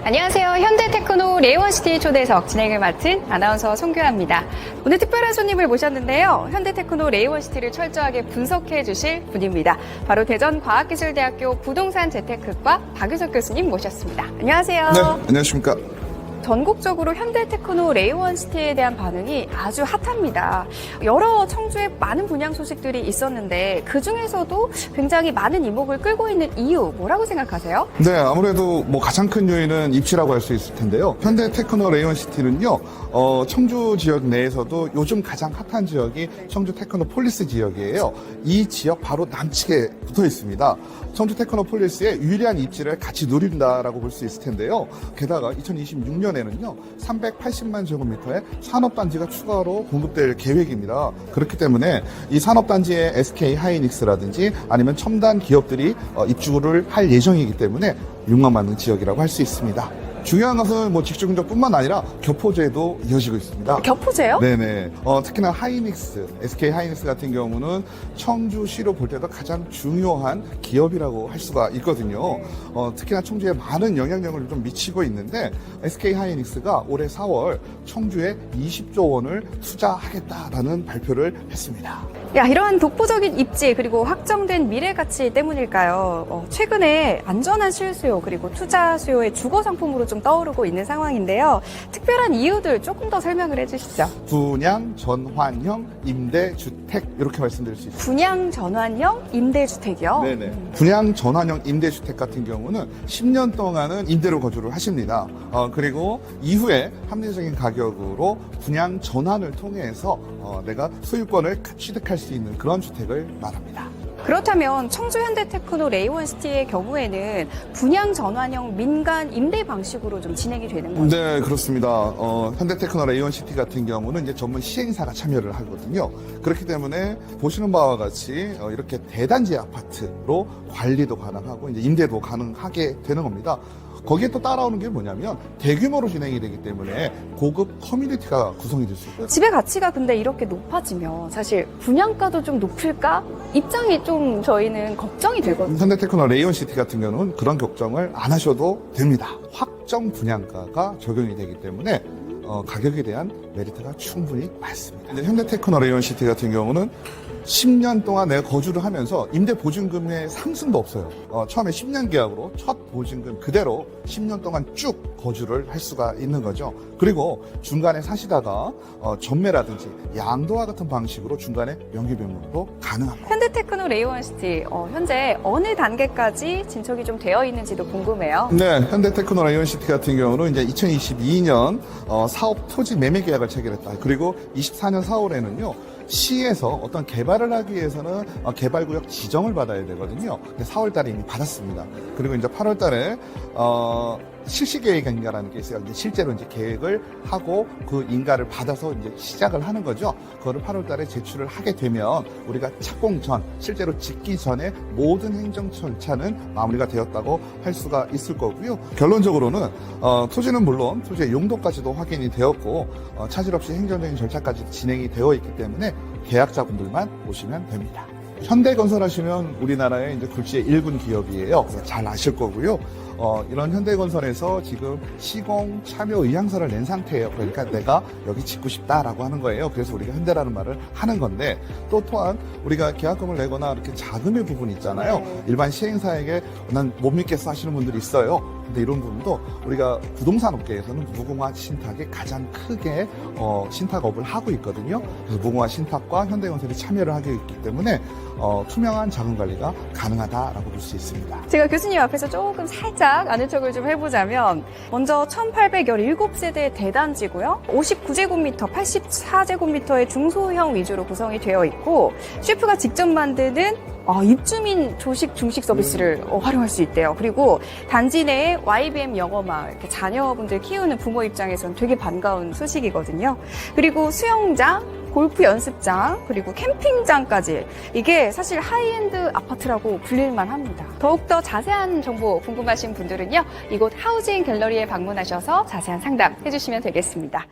안녕하세요. 현대테크노 레이원시티 초대석 진행을 맡은 아나운서 송규아입니다. 오늘 특별한 손님을 모셨는데요. 현대테크노 레이원시티를 철저하게 분석해 주실 분입니다. 바로 대전과학기술대학교 부동산 재테크과 박유석 교수님 모셨습니다. 안녕하세요. 네, 안녕하십니까. 전국적으로 현대테크노 레이원시티에 대한 반응이 아주 핫합니다. 여러 청주의 많은 분양 소식들이 있었는데 그중에서도 굉장히 많은 이목을 끌고 있는 이유 뭐라고 생각하세요? 네, 아무래도 가장 큰 요인은 입지라고 할 수 있을 텐데요. 현대테크노 레이원시티는요, 청주 지역 내에서도 요즘 가장 핫한 지역이 청주 테크노폴리스 지역이에요. 이 지역 바로 남측에 붙어 있습니다. 청주 테크노폴리스의 유리한 입지를 같이 누린다라고 볼 수 있을 텐데요. 게다가 2026년에는요, 380만 제곱미터의 산업단지가 추가로 공급될 계획입니다. 그렇기 때문에 이 산업단지에 SK 하이닉스라든지 아니면 첨단 기업들이 입주를 할 예정이기 때문에 융합맞는 지역이라고 할 수 있습니다. 중요한 것은 직주근접뿐만 아니라 교포제도 이어지고 있습니다. 교포제요? 네네. 특히나 하이닉스, SK 하이닉스 같은 경우는 청주시로 볼 때도 가장 중요한 기업이라고 할 수가 있거든요. 특히나 청주에 많은 영향력을 좀 미치고 있는데 SK 하이닉스가 올해 4월 청주에 20조 원을 투자하겠다라는 발표를 했습니다. 이런 독보적인 입지 그리고 확정된 미래 가치 때문일까요? 최근에 안전한 실수요 그리고 투자 수요의 주거 상품으로 좀 떠오르고 있는 상황인데요. 특별한 이유들 조금 더 설명을 해주시죠. 분양 전환형 임대주택 이렇게 말씀드릴 수 있습니다. 분양 전환형 임대주택이요? 네네. 분양 전환형 임대주택 같은 경우는 10년 동안은 임대로 거주를 하십니다. 그리고 이후에 합리적인 가격으로 분양 전환을 통해서 내가 소유권을 취득할 수 있는 그런 주택을 말합니다. 그렇다면 청주 현대테크노 레이원시티의 경우에는 분양 전환형 민간 임대 방식으로 좀 진행이 되는 거죠? 네, 그렇습니다. 현대테크노 레이원시티 같은 경우는 이제 전문 시행사가 참여를 하거든요. 그렇기 때문에 보시는 바와 같이 이렇게 대단지 아파트로 관리도 가능하고 이제 임대도 가능하게 되는 겁니다. 거기에 또 따라오는 게 뭐냐면 대규모로 진행이 되기 때문에 고급 커뮤니티가 구성이 될 수 있고요. 집의 가치가 근데 이렇게 높아지면 사실 분양가도 좀 높을까? 입장이 좀 저희는 걱정이 되거든요. 현대테크노 레이원시티 같은 경우는 그런 걱정을 안 하셔도 됩니다. 확정 분양가가 적용이 되기 때문에 가격에 대한 메리트가 충분히 많습니다. 현대테크노 레이원시티 같은 경우는 10년 동안 내가 거주를 하면서 임대 보증금의 상승도 없어요. 처음에 10년 계약으로 첫 보증금 그대로 10년 동안 쭉 거주를 할 수가 있는 거죠. 그리고 중간에 사시다가 전매라든지 양도와 같은 방식으로 중간에 명기 변경도 가능합니다. 현대테크노 레이원시티 현재 어느 단계까지 진척이 좀 되어 있는지도 궁금해요. 네, 현대테크노 레이원시티 같은 경우는 이제 2022년 사업 토지 매매 계약을 체결했다. 그리고 24년 4월에는요. 시에서 어떤 개발을 하기 위해서는 개발구역 지정을 받아야 되거든요. 근데 4월 달에 이미 받았습니다. 그리고 이제 8월 달에 실시계획 인가라는 게 있어요. 이제 실제로 이제 계획을 하고 그 인가를 받아서 이제 시작을 하는 거죠. 그거를 8월 달에 제출을 하게 되면 우리가 착공 전, 실제로 짓기 전에 모든 행정 절차는 마무리가 되었다고 할 수가 있을 거고요. 결론적으로는 토지는 물론 토지의 용도까지도 확인이 되었고 차질 없이 행정적인 절차까지 진행이 되어 있기 때문에 계약자분들만 오시면 됩니다. 현대건설 하시면 우리나라의 이제 굴지의 1군 기업이에요. 잘 아실 거고요. 이런 현대건설에서 지금 시공 참여 의향서를 낸 상태예요. 그러니까 내가 여기 짓고 싶다라고 하는 거예요. 그래서 우리가 현대라는 말을 하는 건데 또한 우리가 계약금을 내거나 이렇게 자금의 부분이 있잖아요. 일반 시행사에게 난 못 믿겠어 하시는 분들이 있어요. 근데 이런 부분도 우리가 부동산 업계에서는 무궁화 신탁에 가장 크게 신탁업을 하고 있거든요. 그래서 무궁화 신탁과 현대건설이 참여를 하게 있기 때문에 투명한 자금 관리가 가능하다라고 볼 수 있습니다. 제가 교수님 앞에서 조금 살짝 아는 척을 좀 해보자면 먼저 1817세대 대단지고요. 59제곱미터, 84제곱미터의 중소형 위주로 구성이 되어 있고 셰프가 직접 만드는 입주민 조식 중식 서비스를 활용할 수 있대요. 그리고 단지 내에 YBM 영어막 이렇게 자녀분들 키우는 부모 입장에서는 되게 반가운 소식이거든요. 그리고 수영장, 골프 연습장, 그리고 캠핑장까지 이게 사실 하이엔드 아파트라고 불릴만 합니다. 더욱더 자세한 정보 궁금하신 분들은요. 이곳 하우징 갤러리에 방문하셔서 자세한 상담 해주시면 되겠습니다.